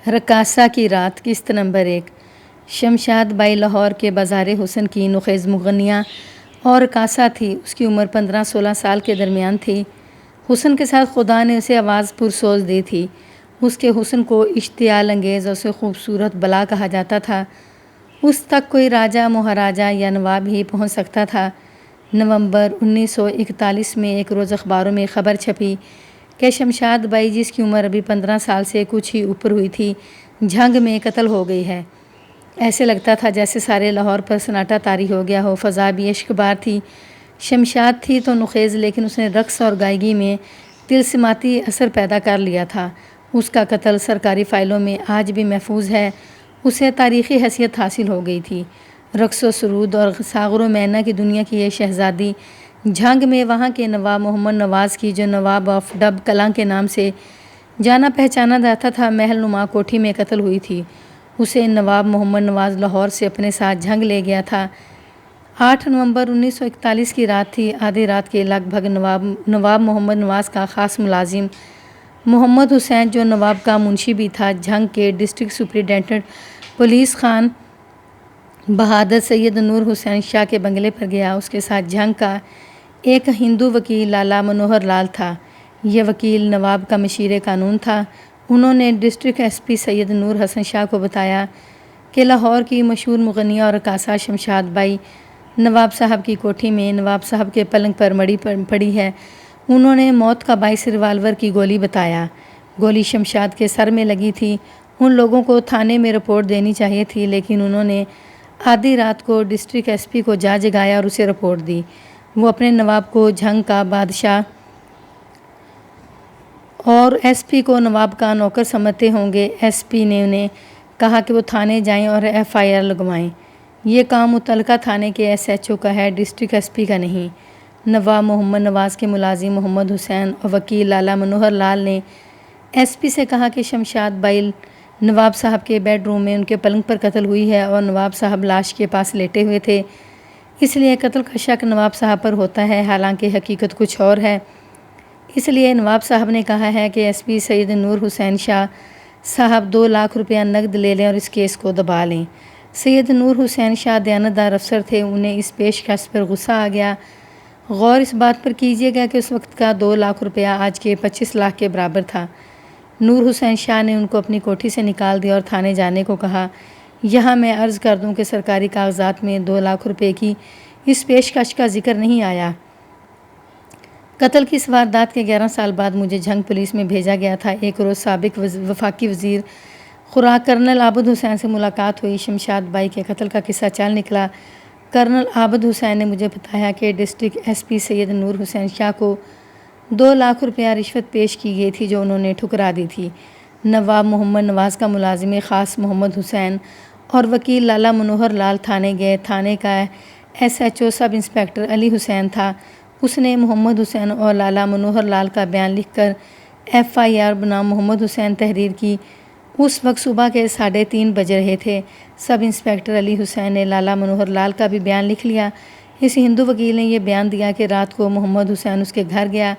رقاصہ کی رات قسط نمبر 1۔ شمشاد بائی لاہور کے بازار حسن کی نخیز مغنیہ اور رقاصہ تھی۔ اس کی عمر 15-16 سال کے درمیان تھی۔ حسن کے ساتھ خدا نے اسے آواز پرسوز دی تھی۔ اس کے حسن کو اشتعال انگیز اور اسے خوبصورت بلا کہا جاتا تھا۔ اس تک کوئی راجہ، مہاراجہ یا نواب ہی پہنچ سکتا تھا۔ نومبر 1941 میں ایک روز اخباروں میں خبر چھپی کہ شمشاد بائی، جس کی عمر ابھی 15 سال سے کچھ ہی اوپر ہوئی تھی، جھنگ میں قتل ہو گئی ہے۔ ایسے لگتا تھا جیسے سارے لاہور پر سناٹا طاری ہو گیا ہو۔ فضا بھی اشک بار تھی۔ شمشاد تھی تو نخیز، لیکن اس نے رقص اور گائیگی میں طلسماتی اثر پیدا کر لیا تھا۔ اس کا قتل سرکاری فائلوں میں آج بھی محفوظ ہے۔ اسے تاریخی حیثیت حاصل ہو گئی تھی۔ رقص و سرود اور ساغر و مینا کی دنیا کی یہ شہزادی جھنگ میں وہاں کے نواب محمد نواز کی، جو نواب آف ڈب کلاں کے نام سے جانا پہچانا جاتا تھا، محل نما کوٹھی میں قتل ہوئی تھی۔ اسے نواب محمد نواز لاہور سے اپنے ساتھ جھنگ لے گیا تھا۔ 8 نومبر 1941 کی رات تھی۔ آدھی رات کے لگ بھگ نواب محمد نواز کا خاص ملازم محمد حسین، جو نواب کا منشی بھی تھا، جھنگ کے ڈسٹرکٹ سپرنٹنڈنٹ پولیس خان بہادر سید نور حسین شاہ کے بنگلے پر گیا۔ اس کے ساتھ جھنگ کا ایک ہندو وکیل لالا منوہر لال تھا۔ یہ وکیل نواب کا مشیر قانون تھا۔ انہوں نے ڈسٹرکٹ ایس پی سید نور حسن شاہ کو بتایا کہ لاہور کی مشہور مغنیہ اور رقاصہ شمشاد بائی نواب صاحب کی کوٹھی میں نواب صاحب کے پلنگ پر مڑی پڑی ہے۔ انہوں نے موت کا باعث ریوالور کی گولی بتایا۔ گولی شمشاد کے سر میں لگی تھی۔ ان لوگوں کو تھانے میں رپورٹ دینی چاہیے تھی، لیکن انہوں نے آدھی رات کو ڈسٹرکٹ ایس پی کو جگایا اور اسے رپورٹ دی۔ وہ اپنے نواب کو جھنگ کا بادشاہ اور ایس پی کو نواب کا نوکر سمجھتے ہوں گے۔ ایس پی نے انہیں کہا کہ وہ تھانے جائیں اور ایف آئی آر لگوائیں۔ یہ کام متعلقہ تھانے کے ایس ایچ او کا ہے، ڈسٹرکٹ ایس پی کا نہیں۔ نواب محمد نواز کے ملازم محمد حسین اور وکیل لالا منوہر لال نے ایس پی سے کہا کہ شمشاد بائی نواب صاحب کے بیڈ روم میں ان کے پلنگ پر قتل ہوئی ہے اور نواب صاحب لاش کے پاس لیٹے ہوئے تھے۔ اس لیے قتل کا شک نواب صاحب پر ہوتا ہے، حالانکہ حقیقت کچھ اور ہے۔ اس لیے نواب صاحب نے کہا ہے کہ ایس پی سید نور حسین شاہ صاحب 2 لاکھ روپیہ نقد لے لیں اور اس کیس کو دبا لیں۔ سید نور حسین شاہ دیانتدار افسر تھے۔ انہیں اس پیشکش پر غصہ آ گیا۔ غور اس بات پر کیجیے گا کہ اس وقت کا 2 لاکھ روپیہ آج کے 25 لاکھ کے برابر تھا۔ نور حسین شاہ نے ان کو اپنی کوٹھی سے نکال دیا اور تھانے جانے کو کہا۔ یہاں میں عرض کر دوں کہ سرکاری کاغذات میں 2 لاکھ روپے کی اس پیشکش کا ذکر نہیں آیا۔ قتل کی اس واردات کے 11 سال بعد مجھے جھنگ پولیس میں بھیجا گیا تھا۔ ایک روز سابق وفاقی وزیر خوراک کرنل عابد حسین سے ملاقات ہوئی۔ شمشاد بائی کے قتل کا قصہ چل نکلا۔ کرنل عابد حسین نے مجھے بتایا کہ ڈسٹرکٹ ایس پی سید نور حسین شاہ کو 2 لاکھ روپیہ رشوت پیش کی گئی تھی، جو انہوں نے ٹھکرا دی تھی۔ نواب محمد نواز کا ملازم خاص محمد حسین اور وکیل لالا منوہر لال تھانے گئے۔ تھانے کا S H O sub inspector Ali Hussain تھا۔ اس نے محمد حسین اور لالا منوہر لال کا بیان لکھ کر ایف آئی آر بنام محمد حسین تحریر کی۔ اس وقت صبح کے 3:30 بج رہے تھے۔ سب انسپکٹر علی حسین نے لالا منوہر لال کا بھی بیان لکھ لیا۔ اس ہندو وکیل نے یہ بیان دیا کہ رات کو محمد حسین اس کے گھر گیا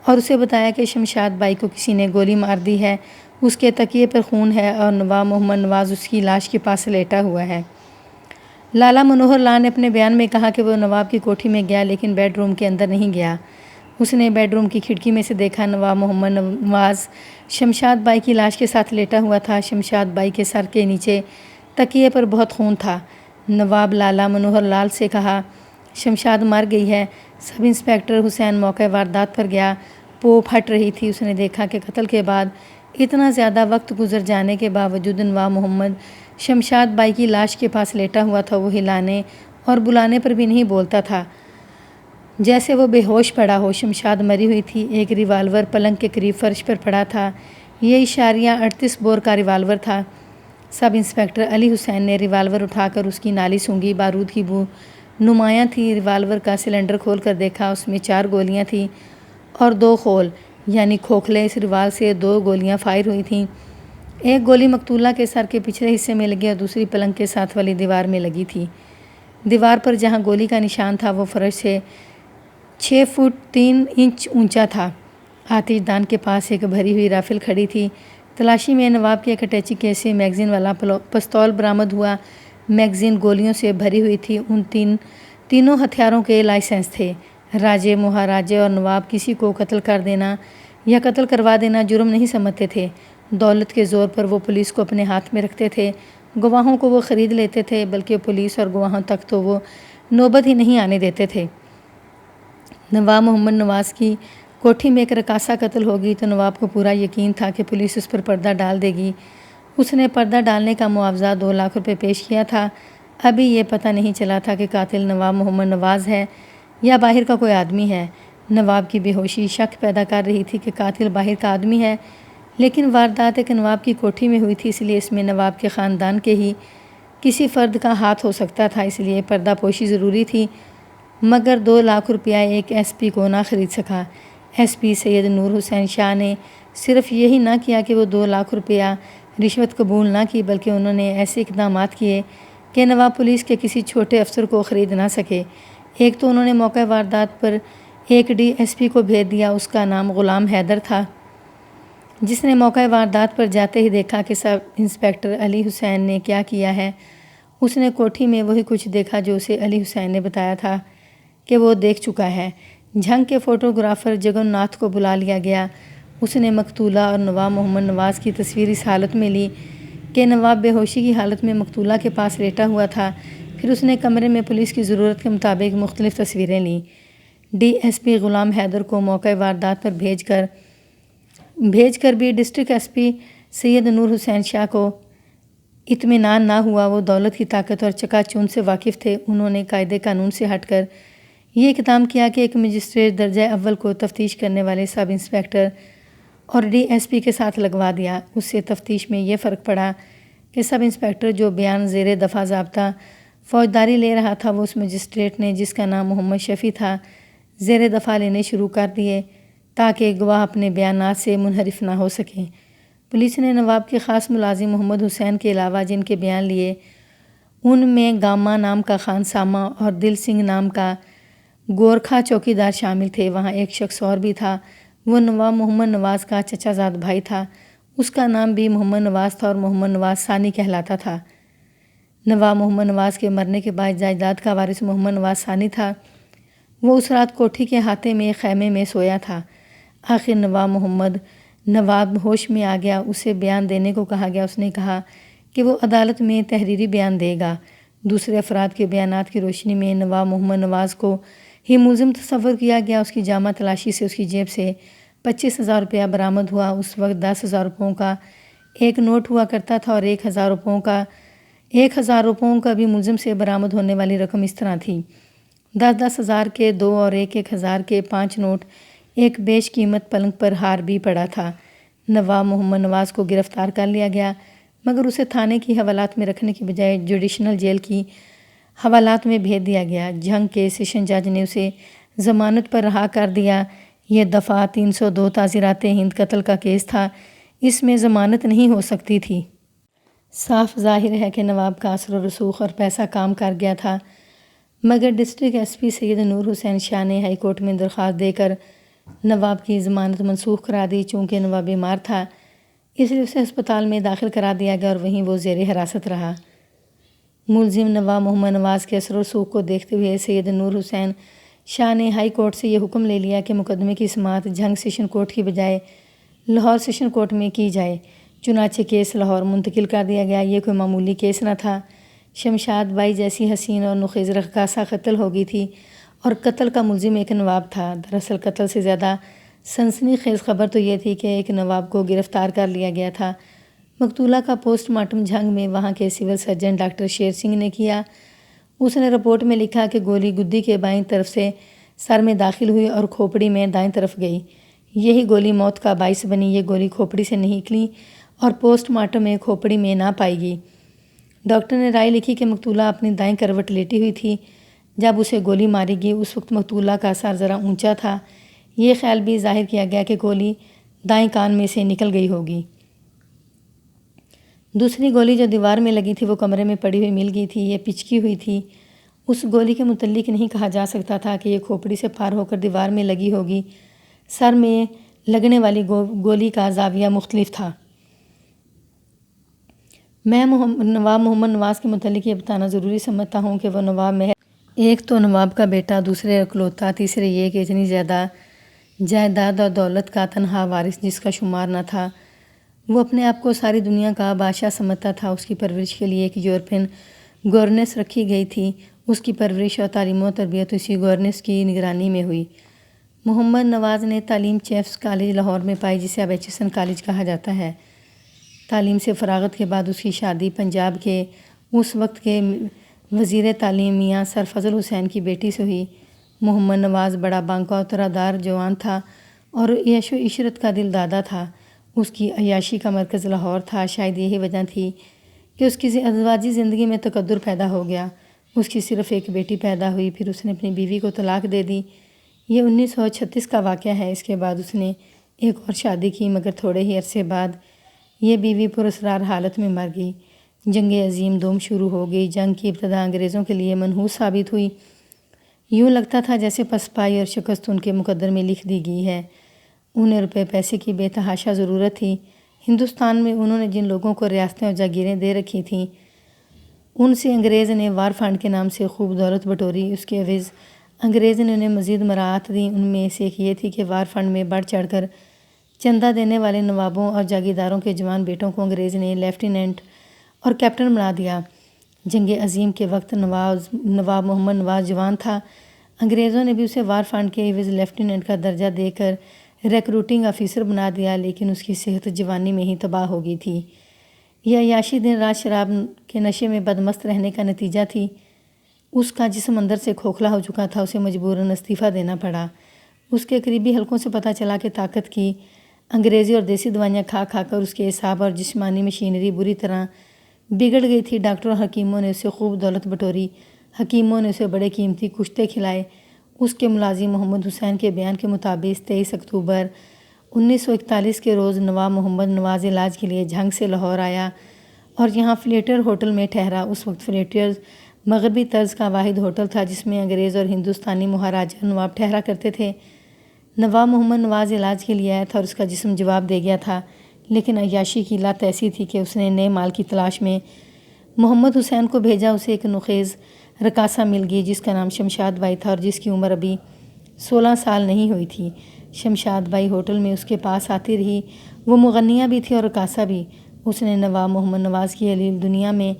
اور اسے بتایا کہ شمشاد بائی کو کسی نے گولی مار دی ہے، اس کے تکیے پر خون ہے اور نواب محمد نواز اس کی لاش کے پاس لیٹا ہوا ہے۔ لالا منوہر لال نے اپنے بیان میں کہا کہ وہ نواب کی کوٹھی میں گیا، لیکن بیڈ روم کے اندر نہیں گیا۔ اس نے بیڈ روم کی کھڑکی میں سے دیکھا نواب محمد نواز شمشاد بائی کی لاش کے ساتھ لیٹا ہوا تھا۔ شمشاد بائی کے سر کے نیچے تکیے پر بہت خون تھا۔ نواب لالا منوہر لال سے کہا شمشاد مر گئی ہے۔ سب انسپکٹر حسین موقع واردات پر گیا۔ پوپ ہٹ رہی تھی۔ اس نے دیکھا کہ قتل کے بعد اتنا زیادہ وقت گزر جانے کے باوجود نواب محمد شمشاد بائی کی لاش کے پاس لیٹا ہوا تھا۔ وہ ہلانے اور بلانے پر بھی نہیں بولتا تھا، جیسے وہ بے ہوش پڑا ہو۔ شمشاد مری ہوئی تھی۔ ایک ریوالور پلنگ کے قریب فرش پر پڑا تھا۔ یہ 38 بور کا ریوالور تھا۔ سب انسپکٹر علی حسین نے ریوالور اٹھا کر اس کی نالی سونگھی۔ بارود کی بو نمایاں تھی۔ ریوالور کا سلنڈر کھول کر دیکھا۔ اس میں 4 گولیاں تھیں اور 2 خول یعنی کھوکھلے۔ اس ریوال سے 2 گولیاں فائر ہوئی تھیں۔ ایک گولی مقتولہ کے سر کے پچھلے حصے میں لگی اور دوسری پلنگ کے ساتھ والی دیوار میں لگی تھی۔ دیوار پر جہاں گولی کا نشان تھا وہ فرش سے 6 فٹ 3 انچ اونچا تھا۔ آتش دان کے پاس ایک بھری ہوئی رائفل کھڑی تھی۔ تلاشی میں نواب کے ایک اٹیچی کیس سے میگزین والا پستول برآمد ہوا۔ میگزین گولیوں سے بھری ہوئی تھی۔ ان تینوں ہتھیاروں کے لائسنس تھے۔ راجے، مہاراجے اور نواب کسی کو قتل کر دینا یا قتل کروا دینا جرم نہیں سمجھتے تھے۔ دولت کے زور پر وہ پولیس کو اپنے ہاتھ میں رکھتے تھے، گواہوں کو وہ خرید لیتے تھے، بلکہ پولیس اور گواہوں تک تو وہ نوبت ہی نہیں آنے دیتے تھے۔ نواب محمد نواز کی کوٹھی میں ایک رقاصہ قتل ہوگی تو نواب کو پورا یقین تھا کہ پولیس اس پر پردہ ڈال دے گی۔ اس نے پردہ ڈالنے کا معاوضہ 2 لاکھ روپے پیش کیا تھا۔ ابھی یہ پتہ نہیں چلا تھا کہ قاتل نواب محمد نواز ہے یا باہر کا کوئی آدمی ہے۔ نواب کی بے ہوشی شک پیدا کر رہی تھی کہ قاتل باہر کا آدمی ہے، لیکن واردات ایک نواب کی کوٹھی میں ہوئی تھی، اس لیے اس میں نواب کے خاندان کے ہی کسی فرد کا ہاتھ ہو سکتا تھا، اس لیے پردہ پوشی ضروری تھی۔ مگر 2 لاکھ روپیہ ایک ایس پی کو نہ خرید سکا۔ ایس پی سید نور حسین شاہ نے صرف یہی نہ کیا کہ وہ 2 لاکھ روپیہ رشوت قبول نہ کی، بلکہ انہوں نے ایسے اقدامات کیے کہ نواب پولیس کے کسی چھوٹے افسر کو خرید نہ سکے۔ ایک تو انہوں نے موقع واردات پر ایک ڈی ایس پی کو بھیج دیا، اس کا نام غلام حیدر تھا، جس نے موقع واردات پر جاتے ہی دیکھا کہ سب انسپکٹر علی حسین نے کیا کیا ہے۔ اس نے کوٹھی میں وہی کچھ دیکھا جو اسے علی حسین نے بتایا تھا کہ وہ دیکھ چکا ہے۔ جھنگ کے فوٹوگرافر جگن ناتھ کو بلا لیا گیا۔ اس نے مقتولہ اور نواب محمد نواز کی تصویر اس حالت میں لی کہ نواب بے ہوشی کی حالت میں مقتولہ کے پاس لیٹا ہوا تھا۔ پھر اس نے کمرے میں پولیس کی ضرورت کے مطابق مختلف تصویریں لیں۔ D S P Ghulam Haider کو موقع واردات پر بھیج کر بھی ڈسٹرکٹ ایس پی سید نور حسین شاہ کو اطمینان نہ ہوا۔ وہ دولت کی طاقت اور چکا چوند سے واقف تھے۔ انہوں نے قاعدے قانون سے ہٹ کر یہ اقدام کیا کہ ایک مجسٹریٹ درجہ اول کو تفتیش کرنے والے سب انسپکٹر اور ڈی ایس پی کے ساتھ لگوا دیا۔ اس سے تفتیش میں یہ فرق پڑا کہ سب انسپکٹر جو بیان زیر دفعہ ضابطہ فوجداری لے رہا تھا، وہ اس مجسٹریٹ نے جس کا نام محمد شفیع تھا زیر دفعہ لینے شروع کر دیے تاکہ گواہ اپنے بیانات سے منحرف نہ ہو سکیں۔ پولیس نے نواب کے خاص ملازم محمد حسین کے علاوہ جن کے بیان لیے، ان میں گاما نام کا خان سامہ اور دل سنگھ نام کا گورکھا چوکیدار شامل تھے۔ وہاں ایک شخص اور بھی تھا، وہ نواب محمد نواز کا چچا زاد بھائی تھا۔ اس کا نام بھی محمد نواز تھا اور محمد نواز ثانی کہلاتا تھا۔ نواب محمد نواز کے مرنے کے بعد جائیداد کا وارث محمد نواز ثانی تھا۔ وہ اس رات کوٹھی کے احاطے میں خیمے میں سویا تھا۔ آخر نواب ہوش میں آ گیا۔ اسے بیان دینے کو کہا گیا۔ اس نے کہا کہ وہ عدالت میں تحریری بیان دے گا۔ دوسرے افراد کے بیانات کی روشنی میں نواب محمد نواز کو ہی ملزم تصور کیا گیا۔ اس کی جامع تلاشی سے اس کی جیب سے 25,000 روپیہ برآمد ہوا۔ اس وقت 10,000 روپیوں کا ایک نوٹ ہوا کرتا تھا اور 1,000 روپیوں کا بھی ملزم سے برآمد ہونے والی رقم اس طرح تھی: 10,000 کے 2 اور 1,000 کے 5 نوٹ۔ ایک بیش قیمت پلنگ پر ہار بھی پڑا تھا۔ نواب محمد نواز کو گرفتار کر لیا گیا، مگر اسے تھانے کی حوالات میں رکھنے کی بجائے جوڈیشنل جیل کی حوالات میں بھیج دیا گیا۔ جھنگ کے سیشن جج نے اسے ضمانت پر رہا کر دیا۔ یہ دفعہ 302 تعزیرات ہند قتل کا کیس تھا، اس میں ضمانت نہیں ہو سکتی تھی۔ صاف ظاہر ہے کہ نواب کا اثر و رسوخ اور پیسہ کام کر گیا تھا، مگر ڈسٹرکٹ ایس پی سید نور حسین شاہ نے ہائی کورٹ میں درخواست دے کر نواب کی ضمانت منسوخ کرا دی۔ چونکہ نواب بیمار تھا، اس لیے اسے ہسپتال میں داخل کرا دیا گیا اور وہیں وہ زیر حراست رہا۔ ملزم نواب محمد نواز کے اثر و رسوخ کو دیکھتے ہوئے سید نور حسین شاہ نے ہائی کورٹ سے یہ حکم لے لیا کہ مقدمے کی سماعت جھنگ سیشن کورٹ کی بجائے لاہور سیشن کورٹ میں کی جائے۔ چنانچہ کیس لاہور منتقل کر دیا گیا۔ یہ کوئی معمولی کیس نہ تھا۔ شمشاد بائی جیسی حسین اور نخیز رقاصہ قتل ہو گئی تھی اور قتل کا ملزم ایک نواب تھا۔ دراصل قتل سے زیادہ سنسنی خیز خبر تو یہ تھی کہ ایک نواب کو گرفتار کر لیا گیا تھا۔ مقتولہ کا پوسٹ مارٹم جھنگ میں وہاں کے سول سرجن ڈاکٹر شیر سنگھ نے کیا۔ اس نے رپورٹ میں لکھا کہ گولی گدی کے بائیں طرف سے سر میں داخل ہوئی اور کھوپڑی میں دائیں طرف گئی۔ یہی گولی موت کا باعث بنی۔ یہ گولی کھوپڑی سے نہیں نکلی اور پوسٹ مارٹم میں کھوپڑی میں نہ پائی گئی۔ ڈاکٹر نے رائے لکھی کہ مقتولہ اپنی دائیں کروٹ لیٹی ہوئی تھی جب اسے گولی ماری گئی۔ اس وقت مقتولہ کا سر ذرا اونچا تھا۔ یہ خیال بھی ظاہر کیا گیا کہ گولی دائیں کان میں سے نکل گئی ہوگی۔ دوسری گولی جو دیوار میں لگی تھی وہ کمرے میں پڑی ہوئی مل گئی تھی۔ یہ پچکی ہوئی تھی۔ اس گولی کے متعلق نہیں کہا جا سکتا تھا کہ یہ کھوپڑی سے پار ہو کر دیوار میں لگی ہوگی۔ سر میں لگنے والی گولی کا زاویہ مختلف تھا۔ میں نواب محمد نواز کے متعلق یہ بتانا ضروری سمجھتا ہوں کہ وہ نواب محض ایک تو نواب کا بیٹا، دوسرے اکلوتا، تیسرے یہ کہ اتنی زیادہ جائیداد اور دولت کا تنہا وارث جس کا شمار نہ تھا۔ وہ اپنے آپ کو ساری دنیا کا بادشاہ سمجھتا تھا۔ اس کی پرورش کے لیے ایک یورپین گورننس رکھی گئی تھی۔ اس کی پرورش اور تعلیم و تربیت اسی گورننس کی نگرانی میں ہوئی۔ محمد نواز نے تعلیم چیفز کالج لاہور میں پائی، جسے اب ایچسن کالج کہا جاتا ہے۔ تعلیم سے فراغت کے بعد اس کی شادی پنجاب کے اس وقت کے وزیر تعلیم میاں سرفضل حسین کی بیٹی سے ہوئی۔ محمد نواز بڑا بانکا و ترادار جوان تھا اور عیش و عشرت کا دل دادا تھا۔ اس کی عیاشی کا مرکز لاہور تھا۔ شاید یہی وجہ تھی کہ اس کی ازدواجی زندگی میں تقدر پیدا ہو گیا۔ اس کی صرف ایک بیٹی پیدا ہوئی، پھر اس نے اپنی بیوی کو طلاق دے دی۔ یہ 1936 کا واقعہ ہے۔ اس کے بعد اس نے ایک اور شادی کی، مگر تھوڑے ہی عرصے بعد یہ بیوی پراسرار حالت میں مر گئی۔ جنگ عظیم دوم شروع ہو گئی۔ جنگ کی ابتدا انگریزوں کے لیے منحوس ثابت ہوئی۔ یوں لگتا تھا جیسے پسپائی اور شکست ان کے مقدر میں لکھ دی گئی ہے۔ انہیں روپے پیسے کی بے تحاشا ضرورت تھی۔ ہندوستان میں انہوں نے جن لوگوں کو ریاستیں اور جاگیریں دے رکھی تھیں، ان سے انگریز نے وار فنڈ کے نام سے خوب دولت بٹوری۔ اس کے عوض انگریز نے انہیں مزید مراعات دیں۔ ان میں سے ایک یہ تھی کہ وار فنڈ میں بڑھ چڑھ کر چندہ دینے والے نوابوں اور جاگیرداروں کے جوان بیٹوں کو انگریز نے لیفٹیننٹ اور کیپٹن بنا دیا۔ جنگ عظیم کے وقت نواب محمد نواز جوان تھا۔ انگریزوں نے بھی اسے وار فنڈ کے عوض لیفٹیننٹ کا درجہ دے کر ریکروٹنگ آفیسر بنا دیا، لیکن اس کی صحت جوانی میں ہی تباہ ہو گئی تھی۔ یہ عیاشی دن رات شراب کے نشے میں بدمست رہنے کا نتیجہ تھی۔ اس کا جسم اندر سے کھوکھلا ہو چکا تھا۔ اسے مجبوراً استعفیٰ دینا پڑا۔ اس کے قریبی حلقوں سے پتہ چلا کہ طاقت کی انگریزی اور دیسی دوائیاں کھا کھا کر اس کے اعصاب اور جسمانی مشینری بری طرح بگڑ گئی تھی۔ ڈاکٹر اور حکیموں نے اسے خوب دولت بٹوری۔ حکیموں نے اسے بڑے قیمتی کشتے کھلائے۔ اس کے ملازم محمد حسین کے بیان کے مطابق 23 اکتوبر 1941 کے روز نواب محمد نواز علاج کے لیے جھنگ سے لاہور آیا اور یہاں فلیٹر ہوٹل میں ٹھہرا۔ اس وقت فلیٹر مغربی طرز کا واحد ہوٹل تھا جس میں انگریز اور ہندوستانی مہاراجہ نواب ٹھہرا کرتے تھے۔ نواب محمد نواز علاج کے لیے آیا تھا اور اس کا جسم جواب دے گیا تھا، لیکن عیاشی کی لت ایسی تھی کہ اس نے نئے مال کی تلاش میں محمد حسین کو بھیجا۔ اسے ایک نوخیز رقاصہ مل گئی جس کا نام شمشاد بائی تھا اور جس کی عمر ابھی 16 سال نہیں ہوئی تھی۔ شمشاد بائی ہوٹل میں اس کے پاس آتی رہی۔ وہ مغنیہ بھی تھی اور رقاصہ بھی۔ اس نے نواب محمد نواز کی علیل دنیا میں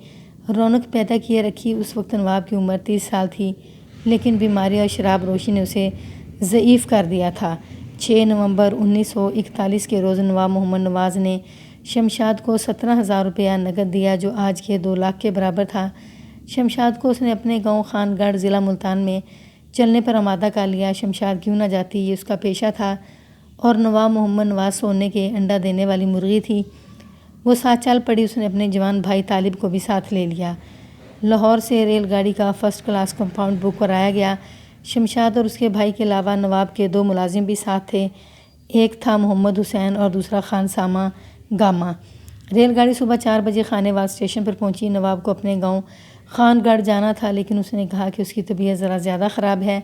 رونق پیدا کیے رکھی۔ اس وقت نواب کی عمر 30 سال تھی، لیکن بیماری اور شراب نوشی نے اسے ضعیف کر دیا تھا۔ 6 نومبر 1941 کے روز نواب محمد نواز نے شمشاد کو 17,000 روپیہ نقد دیا، جو آج کے 2 لاکھ کے برابر تھا۔ شمشاد کو اس نے اپنے گاؤں خان گڑھ ضلع ملتان میں چلنے پر آمادہ کر لیا۔ شمشاد کیوں نہ جاتی، یہ اس کا پیشہ تھا، اور نواب محمد نواز سونے کے انڈا دینے والی مرغی تھی۔ وہ ساتھ چل پڑی۔ اس نے اپنے جوان بھائی طالب کو بھی ساتھ لے لیا۔ لاہور سے ریل گاڑی کا فرسٹ کلاس کمپاؤنڈ بک کرایا گیا۔ شمشاد اور اس کے بھائی کے علاوہ نواب کے 2 ملازم بھی ساتھ تھے۔ ایک تھا محمد حسین اور دوسرا خان سامہ گاما۔ ریل گاڑی صبح 4 بجے خانے وال اسٹیشن پر پہنچی۔ نواب کو اپنے گاؤں خان گڑھ جانا تھا، لیکن اس نے کہا کہ اس کی طبیعت ذرا زیادہ خراب ہے،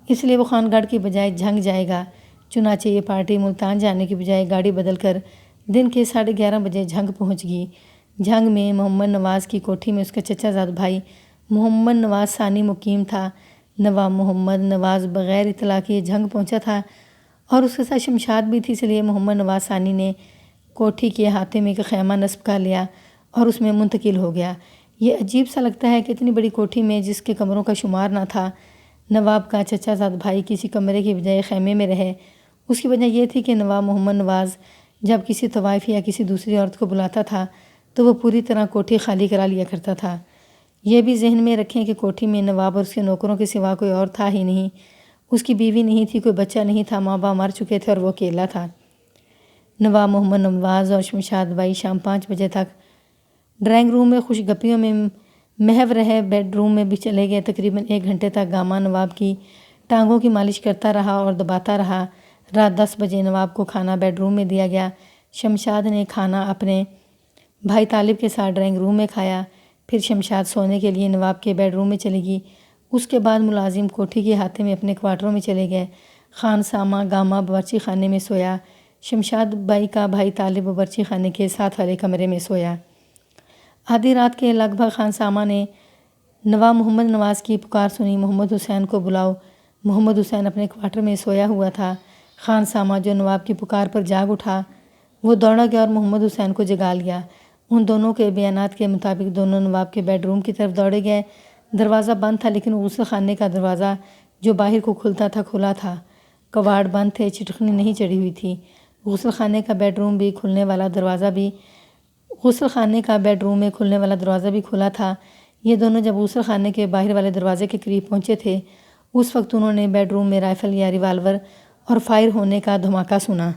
اس لیے وہ خان گڑھ کی بجائے جھنگ جائے گا۔ چنانچہ یہ پارٹی ملتان جانے کی بجائے گاڑی بدل کر دن کے 11:30 بجے جھنگ پہنچ گئی۔ جھنگ میں محمد نواز کی کوٹھی میں اس کا چچا زاد بھائی محمد نواز ثانی مقیم تھا۔ نواب محمد نواز بغیر اطلاع کے جھنگ پہنچا تھا اور اس کے ساتھ شمشاد بھی تھی، اس لیے محمد نواز ثانی نے کوٹھی کے احاطے میں ایک خیمہ نصب کر لیا اور اس میں منتقل ہو گیا۔ یہ عجیب سا لگتا ہے کہ اتنی بڑی کوٹھی میں جس کے کمروں کا شمار نہ تھا، نواب کا چچا زاد بھائی کسی کمرے کی بجائے خیمے میں رہے۔ اس کی وجہ یہ تھی کہ نواب محمد نواز جب کسی طوائف یا کسی دوسری عورت کو بلاتا تھا تو وہ پوری طرح کوٹھی خالی کرا لیا کرتا تھا۔ یہ بھی ذہن میں رکھیں کہ کوٹھی میں نواب اور اس کے نوکروں کے سوا کوئی اور تھا ہی نہیں۔ اس کی بیوی نہیں تھی، کوئی بچہ نہیں تھا، ماں باپ مر چکے تھے اور وہ اکیلا تھا۔ نواب محمد نواز اور شمشاد بائی شام 5 بجے تک ڈرائنگ روم میں خوش گپیوں میں محو رہے۔ بیڈ روم میں بھی چلے گئے۔ تقریباً 1 گھنٹے تک گاما نواب کی ٹانگوں کی مالش کرتا رہا اور دباتا رہا۔ رات 10 بجے نواب کو کھانا بیڈ روم میں دیا گیا۔ شمشاد نے کھانا اپنے بھائی طالب کے ساتھ ڈرائنگ روم میں کھایا۔ پھر شمشاد سونے کے لیے نواب کے بیڈ روم میں چلی گئی۔ اس کے بعد ملازم کوٹھی کے احاطے میں اپنے کوارٹروں میں چلے گئے۔ خان سامہ گاما باورچی خانے میں سویا۔ شمشاد بائی کا بھائی طالب باورچی خانے کے ساتھ والے کمرے میں سویا۔ آدھی رات کے لگ بھگ خانسامہ نے نواب محمد نواز کی پکار سنی، محمد حسین کو بلاؤ۔ محمد حسین اپنے کوارٹر میں سویا ہوا تھا۔ خانسامہ جو نواب کی پکار پر جاگ اٹھا، وہ دوڑا گیا اور محمد حسین کو جگا لیا۔ ان دونوں کے بیانات کے مطابق دونوں نواب کے بیڈ روم کی طرف دوڑے گئے۔ دروازہ بند تھا لیکن غسل خانے کا دروازہ جو باہر کو کھلتا تھا کھلا تھا۔ کواڑ بند تھے، چٹکنی نہیں چڑھی ہوئی تھی۔ غسل خانے کا بیڈ روم میں کھلنے والا دروازہ بھی کھلا تھا۔ یہ دونوں جب غسل خانے کے باہر والے دروازے کے قریب پہنچے تھے، اس وقت انہوں نے بیڈ روم میں رائفل یا ریوالور اور فائر ہونے کا دھماکہ سنا۔